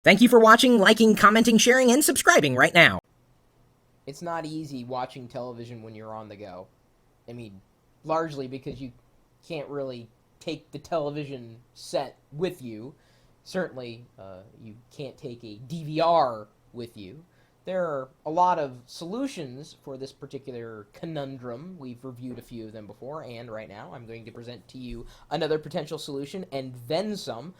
Thank you for watching, liking, commenting, sharing, and subscribing right now. It's not easy watching television when you're on the go. I mean, largely because you can't really take the television set with you. Certainly, you can't take a DVR with you. There are a lot of solutions for this particular conundrum. We've reviewed a few of them before, and right now I'm going to present to you another potential solution and then some.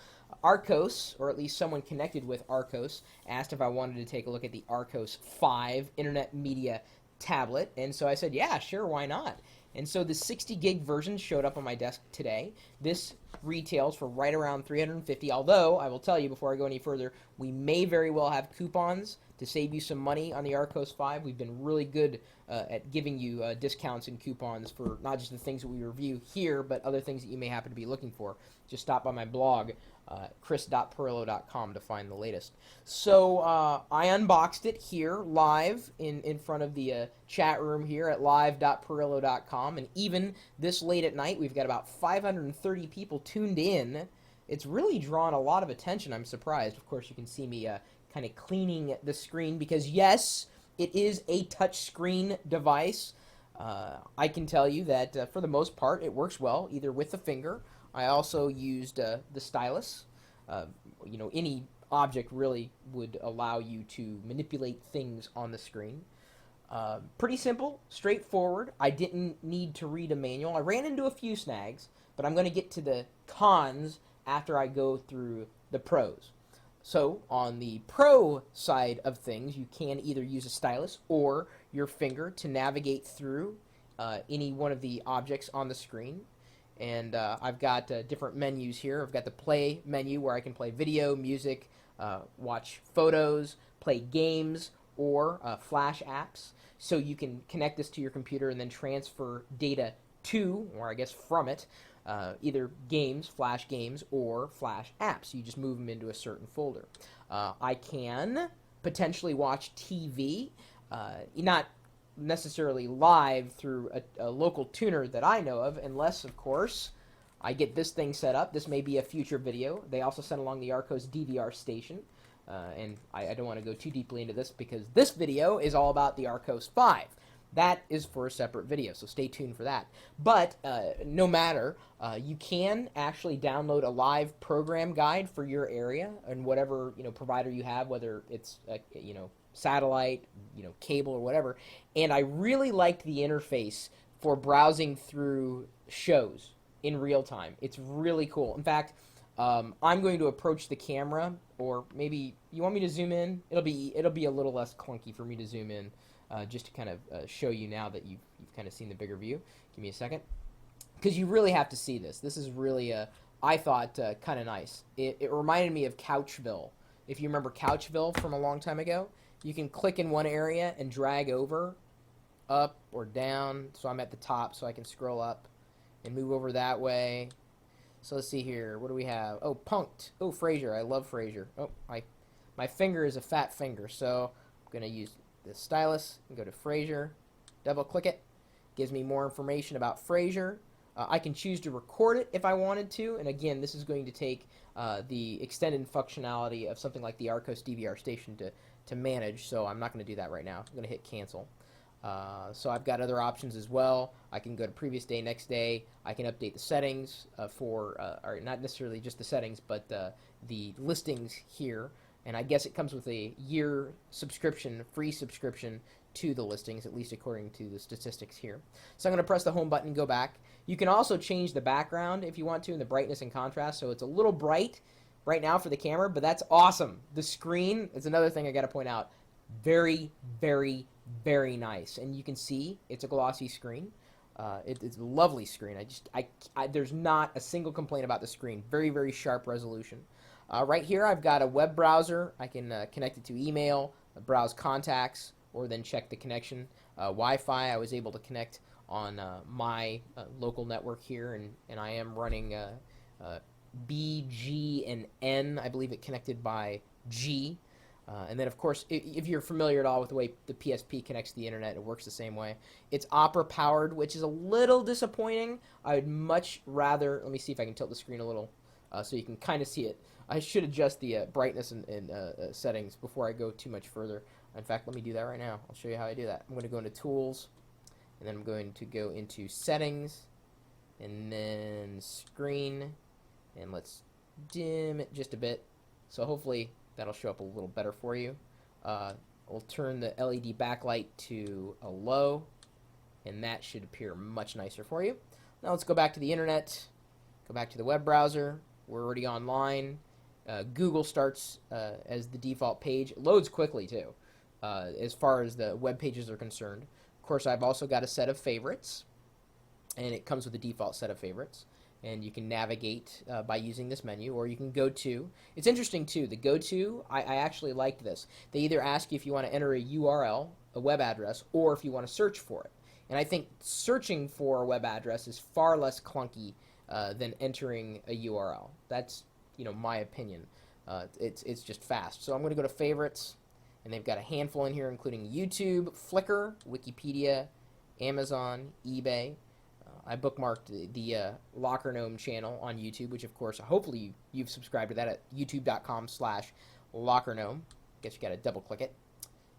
Archos, or at least someone connected with Archos, asked if I wanted to take a look at the Archos 5 Internet Media tablet, and so I said, yeah, sure, why not? And so the 60 gig version showed up on my desk today. This retails for right around $350, although I will tell you before I go any further, we may very well have coupons to save you some money on the Archos 5. We've been really good at giving you discounts and coupons for not just the things that we review here, but other things that you may happen to be looking for. Just stop by my blog, chris.pirillo.com, to find the latest. So I unboxed it here live in front of the chat room here at live.pirillo.com, and even this late at night, we've got about 530 people tuned in. It's really drawn a lot of attention. I'm surprised. Of course, you can see me kind of cleaning the screen because, yes, it is a touch screen device. I can tell you that for the most part, it works well, either with the finger. I also used the stylus. Any object really would allow you to manipulate things on the screen. Pretty simple, straightforward. I didn't need to read a manual. I ran into a few snags, but I'm going to get to the cons after I go through the pros. So on the pro side of things, you can either use a stylus or your finger to navigate through any one of the objects on the screen. And I've got different menus here. I've got the play menu where I can play video, music, watch photos, play games, or flash apps. So you can connect this to your computer and then transfer data to, or I guess from it, either games, flash games, or flash apps. You just move them into a certain folder. I can potentially watch TV, not necessarily live through a local tuner that I know of, unless, of course, I get this thing set up. This may be a future video. They also sent along the Archos DVR station, and I don't want to go too deeply into this because this video is all about the Archos 5. That is for a separate video, so stay tuned for that. But no matter, you can actually download a live program guide for your area and whatever provider you have, whether it's satellite, cable or whatever. And I really liked the interface for browsing through shows in real time. It's really cool. In fact, I'm going to approach the camera, or maybe you want me to zoom in. It'll be a little less clunky for me to zoom in. Just to kind of show you now that you've kind of seen the bigger view. Give me a second. Because you really have to see this. This is really, I thought, kind of nice. It reminded me of Couchville. If you remember Couchville from a long time ago, you can click in one area and drag over, up or down. So I'm at the top, so I can scroll up and move over that way. So let's see here. What do we have? Oh, Punked. Oh, Frasier. I love Frasier. Oh, my finger is a fat finger, so I'm going to use the stylus and go to Frasier, double click it, gives me more information about Frasier. I can choose to record it if I wanted to, and again, this is going to take the extended functionality of something like the Archos DVR station to manage, so I'm not going to do that right now. I'm going to hit cancel. So I've got other options as well. I can go to previous day, next day. I can update the settings or not necessarily just the settings, but the listings here. And I guess it comes with a year subscription, free subscription to the listings, at least according to the statistics here. So I'm going to press the home button and go back. You can also change the background if you want to, and the brightness and contrast. So it's a little bright right now for the camera, but that's awesome. The screen is another thing I got to point out. Very, very, very nice. And you can see it's a glossy screen. It's a lovely screen. There's not a single complaint about the screen. Very, very sharp resolution. Right here, I've got a web browser. I can connect it to email, browse contacts, or then check the connection. Wi-Fi, I was able to connect on my local network here, and I am running B, G, and N. I believe it connected by G. And then, of course, if you're familiar at all with the way the PSP connects to the internet, it works the same way. It's Opera-powered, which is a little disappointing. I would much rather... Let me see if I can tilt the screen a little so you can kind of see it. I should adjust the brightness and settings before I go too much further. In fact, let me do that right now. I'll show you how I do that. I'm going to go into Tools, and then I'm going to go into Settings, and then Screen, and let's dim it just a bit. So hopefully that'll show up a little better for you. We'll turn the LED backlight to a low, and that should appear much nicer for you. Now let's go back to the internet, go back to the web browser. We're already online. Google starts as the default page. It loads quickly too, as far as the web pages are concerned. Of course, I've also got a set of favorites, and it comes with a default set of favorites. And you can navigate by using this menu, or you can go to. It's interesting too, the go to, I actually liked this. They either ask you if you want to enter a URL, a web address, or if you want to search for it. And I think searching for a web address is far less clunky than entering a URL. That's, my opinion. It's just fast. So I'm going to go to favorites, and they've got a handful in here, including YouTube, Flickr, Wikipedia, Amazon, eBay. I bookmarked the Locker Gnome channel on YouTube, which of course, hopefully you've subscribed to that at youtube.com/LockerGnome. Guess you got to double click it,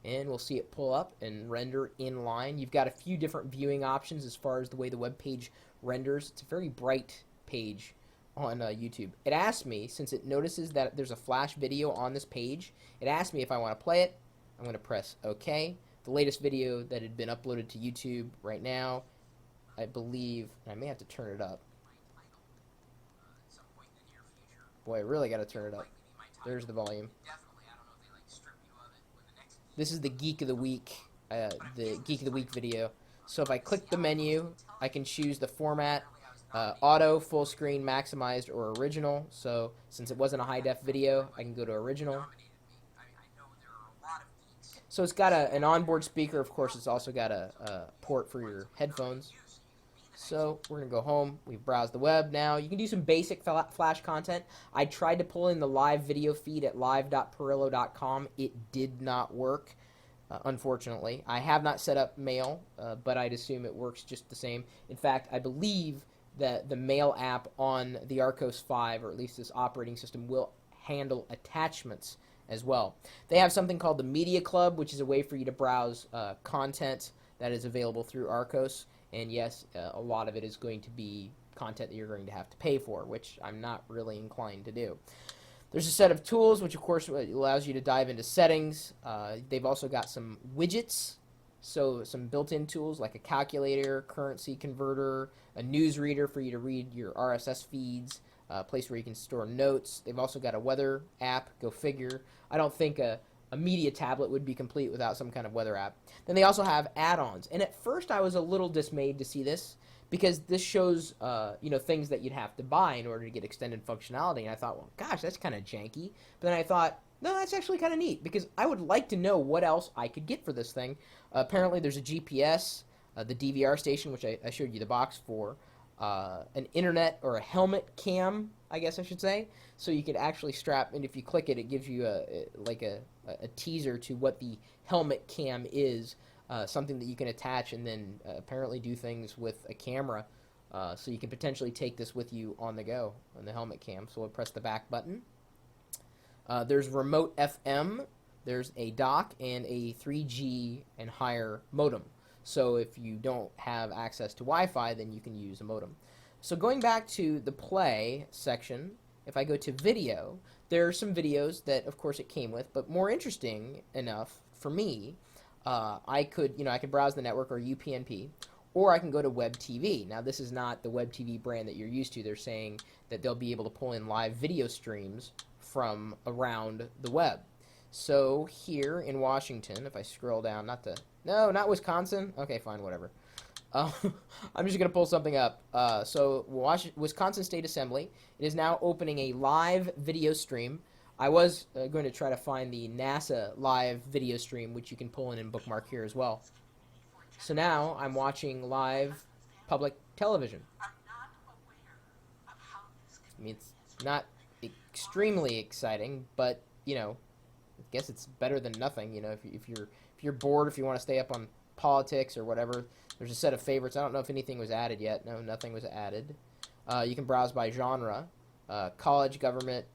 and we'll see it pull up and render in line. You've got a few different viewing options as far as the way the web page renders. It's a very bright page on YouTube. It asked me, since it notices that there's a flash video on this page, it asked me if I want to play it. I'm going to press OK. The latest video that had been uploaded to YouTube right now, I believe, I may have to turn it up. Boy, I really got to turn it up. There's the volume. This is the Geek of the Week, video. So if I click the menu, I can choose the format, auto, full screen, maximized, or original. So since it wasn't a high def video, I can go to original. So it's got an onboard speaker. Of course, it's also got a port for your headphones. So we're going to go home. We've browsed the web now. You can do some basic Flash content. I tried to pull in the live video feed at live.pirillo.com. It did not work, unfortunately. I have not set up mail, but I'd assume it works just the same. In fact, I believe that the mail app on the Archos 5, or at least this operating system, will handle attachments as well. They have something called the Media Club, which is a way for you to browse content that is available through Archos. And yes, a lot of it is going to be content that you're going to have to pay for, which I'm not really inclined to do. There's a set of tools, which of course allows you to dive into settings. They've also got some widgets, so some built-in tools like a calculator, currency converter, a newsreader for you to read your RSS feeds, a place where you can store notes. They've also got a weather app, go figure. I don't think a media tablet would be complete without some kind of weather app. Then they also have add-ons. And at first I was a little dismayed to see this, because this shows things that you'd have to buy in order to get extended functionality. And I thought, well, gosh, that's kind of janky. But then I thought, no, that's actually kind of neat, because I would like to know what else I could get for this thing. Apparently there's a GPS, the DVR station, which I showed you the box for, an internet or a helmet cam, I guess I should say. So you could actually strap, and if you click it, it gives you a teaser to what the helmet cam is, something that you can attach and then apparently do things with a camera. So you can potentially take this with you on the go on the helmet cam. So we'll press the back button. There's remote FM, there's a dock, and a 3G and higher modem. So if you don't have access to Wi-Fi, then you can use a modem. So going back to the play section, if I go to video, there are some videos that, of course, it came with, but more interesting enough for me, I could browse the network or UPnP, or I can go to Web TV. Now, this is not the Web TV brand that you're used to. They're saying that they'll be able to pull in live video streams from around the web. So here in Washington, if I scroll down, not Wisconsin. Okay, fine, whatever. I'm just going to pull something up. So Wisconsin State Assembly, it is now opening a live video stream. I was going to try to find the NASA live video stream, which you can pull in and bookmark here as well. So now I'm watching live public television. I mean, it's not extremely exciting, but, I guess it's better than nothing. If you're bored, if you want to stay up on politics or whatever, there's a set of favorites. I don't know if anything was added yet. No, nothing was added. You can browse by genre, college, government,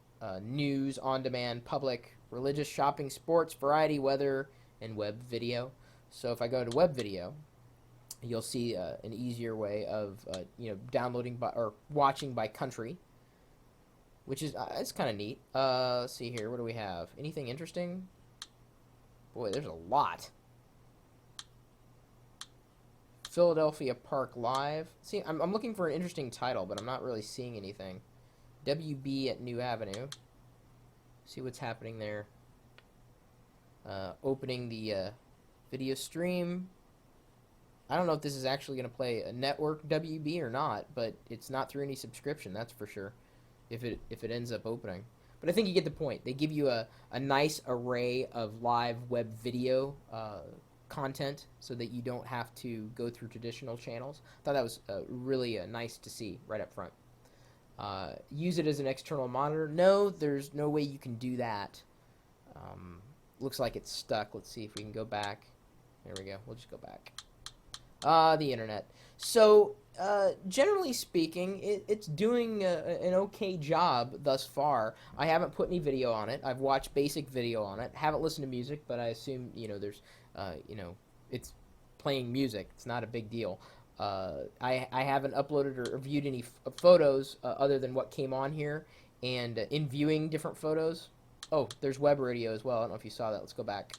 news, on-demand, public, religious, shopping, sports, variety, weather, and web video. So if I go to web video, you'll see an easier way of downloading by, or watching by country, which is it's kind of neat. Let's see here. What do we have? Anything interesting? Boy, there's a lot. Philadelphia Park Live. See, I'm looking for an interesting title, but I'm not really seeing anything. WB at New Avenue. See what's happening there. Opening the video stream. I don't know if this is actually going to play a network WB or not, but it's not through any subscription, that's for sure, if it ends up opening. But I think you get the point. They give you a nice array of live web video content so that you don't have to go through traditional channels. I thought that was really nice to see right up front. Use it as an external monitor. No, there's no way you can do that. Looks like it's stuck. Let's see if we can go back. There we go. We'll just go back. The internet. So, generally speaking, it's doing an okay job thus far. I haven't put any video on it. I've watched basic video on it. Haven't listened to music, but I assume, there's, it's playing music. It's not a big deal. I haven't uploaded or viewed any photos other than what came on here. And in viewing different photos, oh, there's web radio as well. I don't know if you saw that. Let's go back.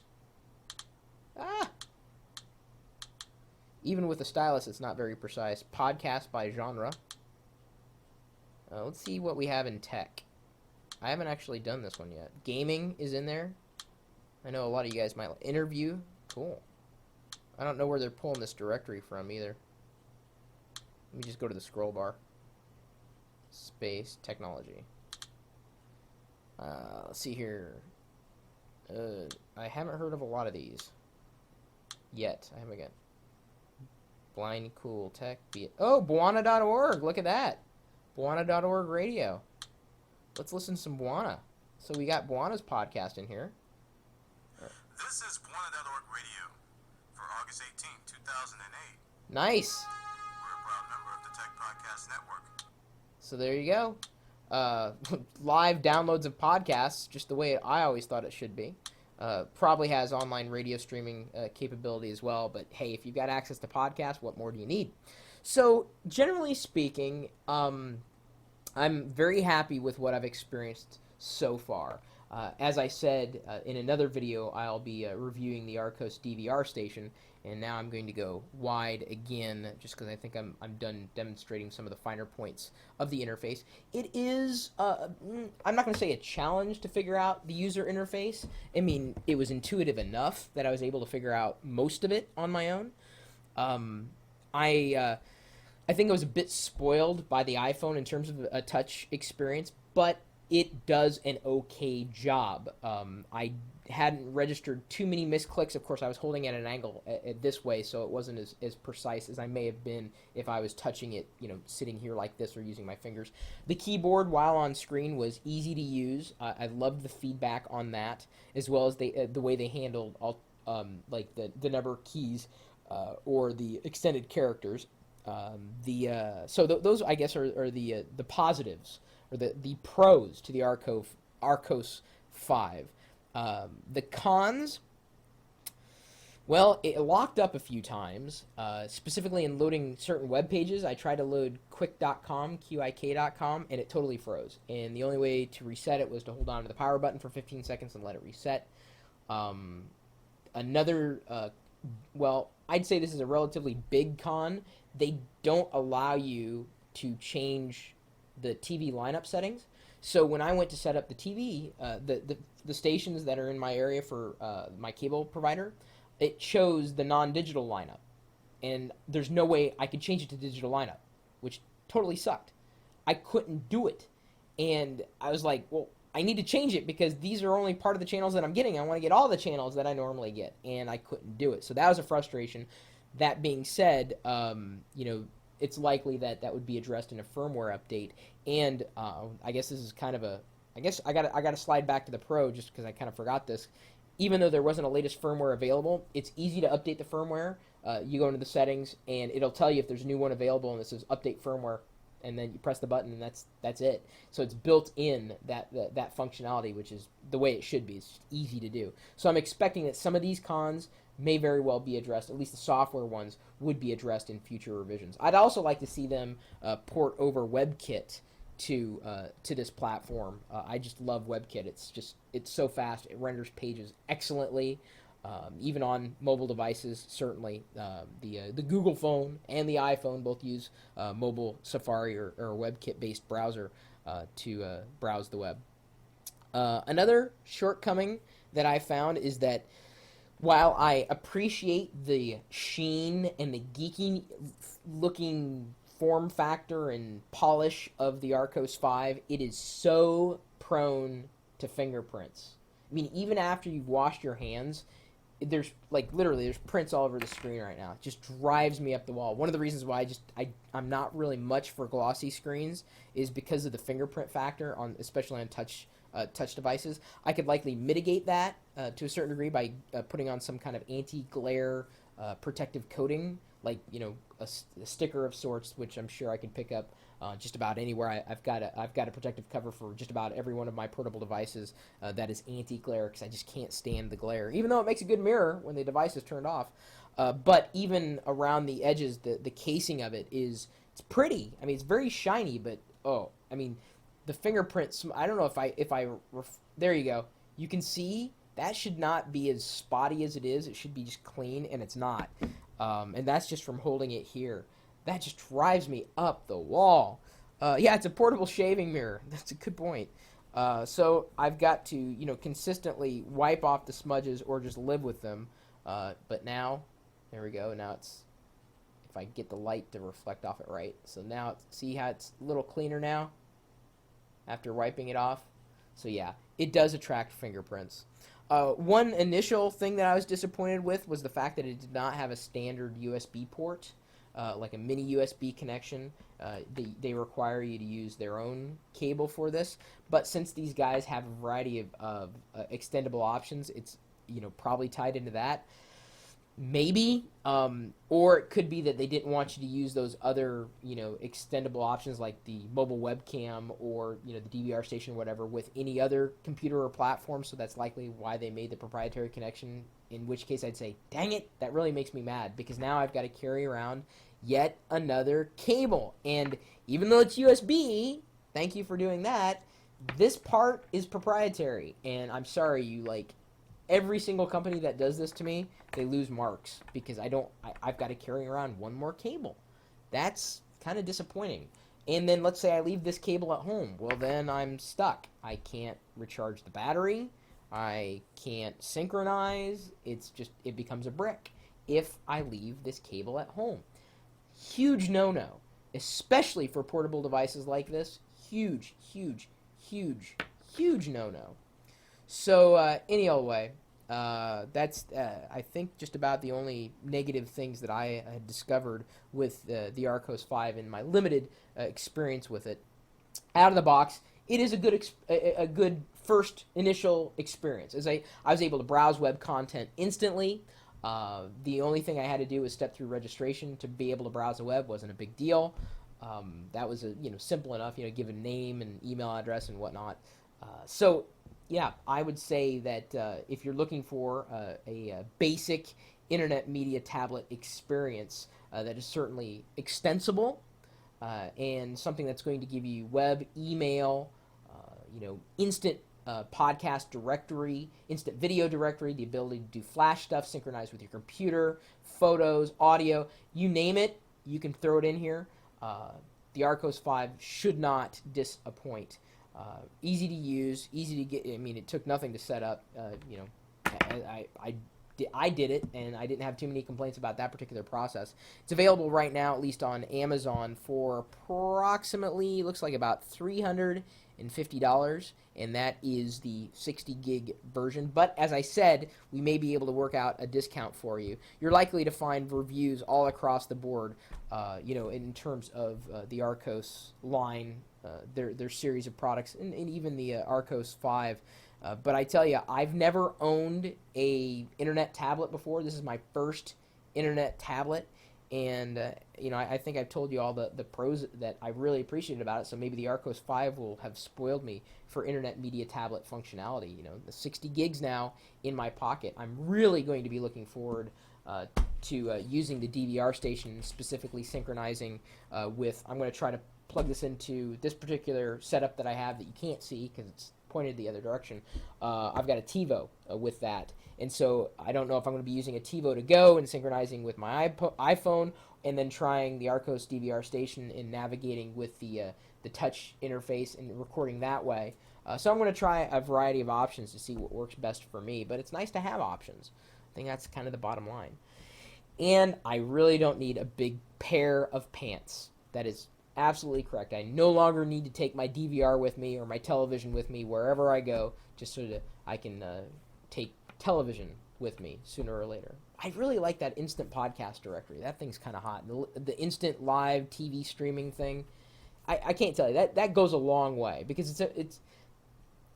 Even with the stylus, it's not very precise. Podcast by genre. Let's see what we have in tech. I haven't actually done this one yet. Gaming is in there. I know a lot of you guys might like. Interview. Cool. I don't know where they're pulling this directory from either. Let me just go to the scroll bar. Space. Technology. Let's see here. I haven't heard of a lot of these. Yet. I haven't got... Blind Cool Tech. Oh, Buana.org. Look at that. Buana.org radio. Let's listen to some Buana. So we got Buana's podcast in here. This is Buana.org radio for August 18, 2008. Nice. We're a proud member of the Tech Podcast Network. So there you go. Live downloads of podcasts, just the way I always thought it should be. Probably has online radio streaming capability as well, but hey, if you've got access to podcasts, what more do you need? So, generally speaking, I'm very happy with what I've experienced so far. As I said in another video, I'll be reviewing the Archos DVR station, and now I'm going to go wide again, just because I think I'm done demonstrating some of the finer points of the interface. It is, I'm not going to say a challenge to figure out the user interface. I mean, it was intuitive enough that I was able to figure out most of it on my own. I think I was a bit spoiled by the iPhone in terms of a touch experience, but it does an okay job. I hadn't registered too many misclicks. Of course, I was holding it at an angle this way, so it wasn't as precise as I may have been if I was touching it, sitting here like this or using my fingers. The keyboard, while on screen, was easy to use. I loved the feedback on that, as well as the way they handled all, like the number keys or the extended characters. So those, I guess, are the positives, or the pros to the Archos 5. The cons, well, it locked up a few times, specifically in loading certain web pages. I tried to load quick.com, QIK.com, and it totally froze. And the only way to reset it was to hold on to the power button for 15 seconds and let it reset. Well, I'd say this is a relatively big con. They don't allow you to change the TV lineup settings. So when I went to set up the TV, the stations that are in my area for my cable provider, it chose the non-digital lineup. And there's no way I could change it to digital lineup, which totally sucked. I couldn't do it. And I was like, well, I need to change it because these are only part of the channels that I'm getting. I want to get all the channels that I normally get, and I couldn't do it. So that was a frustration. That being said, it's likely that would be addressed in a firmware update. And I guess this is kind of I guess I got to slide back to the Pro just because I kind of forgot this. Even though there wasn't a latest firmware available, it's easy to update the firmware. You go into the settings, and it'll tell you if there's a new one available, and it says update firmware. and then you press the button, and that's it. So it's built in that functionality, which is the way it should be. It's just easy to do. So I'm expecting that some of these cons may very well be addressed. At least the software ones would be addressed in future revisions. I'd also like to see them port over WebKit to this platform. I just love WebKit. It's so fast. It renders pages excellently. Even on mobile devices, certainly the Google phone and the iPhone both use mobile Safari or WebKit-based browser to browse the web. Another shortcoming that I found is that while I appreciate the sheen and the geeky looking form factor and polish of the Archos 5, it is so prone to fingerprints. I mean, even after you've washed your hands, there's literally there's prints all over the screen right now. It just drives me up the wall. One of the reasons why I'm not really much for glossy screens is because of the fingerprint factor especially on touch devices. I could likely mitigate that to a certain degree by putting on some kind of anti-glare protective coating, like a sticker of sorts, which I'm sure I can pick up just about anywhere. I've got a protective cover for just about every one of my portable devices that is anti-glare, because I just can't stand the glare, even though it makes a good mirror when the device is turned off. But even around the edges, the casing of it's pretty. I mean, it's very shiny, but the fingerprints. I don't know there you go. You can see that should not be as spotty as it is. It should be just clean, and it's not. And that's just from holding it here. That just drives me up the wall. Yeah, it's a portable shaving mirror. That's a good point. So I've got to, consistently wipe off the smudges or just live with them. But now, there we go. Now if I get the light to reflect off it right. So now, see how it's a little cleaner now after wiping it off? So yeah, it does attract fingerprints. One initial thing that I was disappointed with was the fact that it did not have a standard USB port, like a mini USB connection. They require you to use their own cable for this. But since these guys have a variety of extendable options, it's probably tied into that. Maybe, or it could be that they didn't want you to use those other, extendable options like the mobile webcam or, the DVR station or whatever with any other computer or platform, so that's likely why they made the proprietary connection, in which case I'd say, dang it, that really makes me mad, because now I've got to carry around yet another cable, and even though it's USB, thank you for doing that, this part is proprietary, and I'm sorry, every single company that does this to me, they lose marks because I've got to carry around one more cable. That's kind of disappointing. And then let's say I leave this cable at home. Well, then I'm stuck. I can't recharge the battery. I can't synchronize. It becomes a brick if I leave this cable at home. Huge no-no, especially for portable devices like this. Huge, huge, huge, huge no-no. So, any old way, that's, I think, just about the only negative things that I had discovered with the Archos 5 in my limited experience with it. Out of the box, it is a good first initial experience. As I was able to browse web content instantly. The only thing I had to do was step through registration to be able to browse the web. Wasn't a big deal. That was simple enough. Give a name and email address and whatnot. So. Yeah, I would say that if you're looking for a basic internet media tablet experience that is certainly extensible and something that's going to give you web, email, instant podcast directory, instant video directory, the ability to do flash stuff, synchronize with your computer, photos, audio, you name it, you can throw it in here. The Archos 5 should not disappoint. Easy to use, easy to get. I mean, it took nothing to set up. I did it, and I didn't have too many complaints about that particular process. It's available right now, at least on Amazon, for approximately, looks like about $350, and that is the 60 gig version. But as I said, we may be able to work out a discount for you. You're likely to find reviews all across the board, in terms of the Archos line, their series of products, and even the Archos 5. But I tell you, I've never owned a internet tablet before. This is my first internet tablet, And I think I've told you all the pros that I really appreciated about it. So maybe the Archos 5 will have spoiled me for internet media tablet functionality. The 60 gigs now in my pocket. I'm really going to be looking forward to using the DVR station, specifically synchronizing with. I'm going to try to plug this into this particular setup that I have that you can't see because it's pointed the other direction. I've got a TiVo with that. And so I don't know if I'm going to be using a TiVo to go and synchronizing with my iPhone and then trying the Archos DVR station and navigating with the touch interface and recording that way. So I'm going to try a variety of options to see what works best for me. But it's nice to have options. I think that's kind of the bottom line. And I really don't need a big pair of pants. That is absolutely correct. I no longer need to take my DVR with me or my television with me wherever I go just so that I can take television with me sooner or later. I really like that instant podcast directory. That thing's kind of hot. The instant live TV streaming thing, I can't tell you. That goes a long way because it's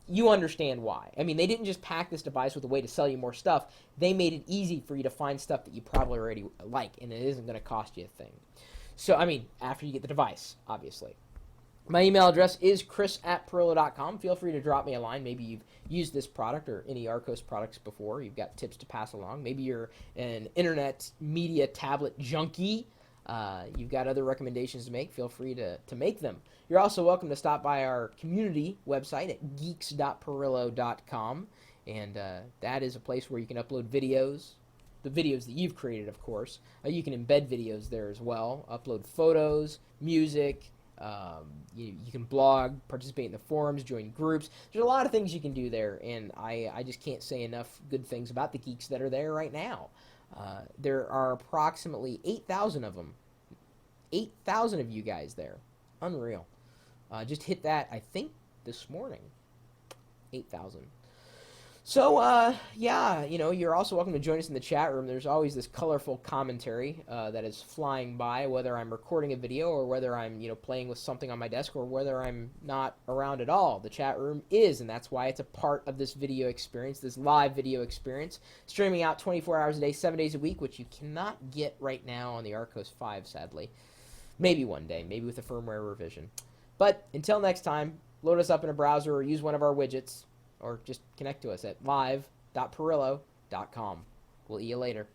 you understand why. I mean, they didn't just pack this device with a way to sell you more stuff. They made it easy for you to find stuff that you probably already like, and it isn't going to cost you a thing. So, I mean, after you get the device, obviously. My email address is chris@pirillo.com. Feel free to drop me a line. Maybe you've used this product or any Archos products before. You've got tips to pass along. Maybe you're an internet media tablet junkie. You've got other recommendations to make. Feel free to make them. You're also welcome to stop by our community website at geeks.pirillo.com. And that is a place where you can upload videos. The videos that you've created, of course. You can embed videos there as well. Upload photos, music. You can blog, participate in the forums, join groups. There's a lot of things you can do there, and I just can't say enough good things about the geeks that are there right now. There are approximately 8,000 of them. 8,000 of you guys there. Unreal. Just hit that, I think, this morning. 8,000. So, yeah, you're also welcome to join us in the chat room. There's always this colorful commentary that is flying by, whether I'm recording a video or whether I'm, playing with something on my desk or whether I'm not around at all. The chat room is, and that's why it's a part of this video experience, this live video experience, streaming out 24 hours a day, 7 days a week, which you cannot get right now on the Archos 5, sadly. Maybe one day, maybe with a firmware revision. But until next time, load us up in a browser or use one of our widgets. Or just connect to us at live.pirillo.com. We'll see you later.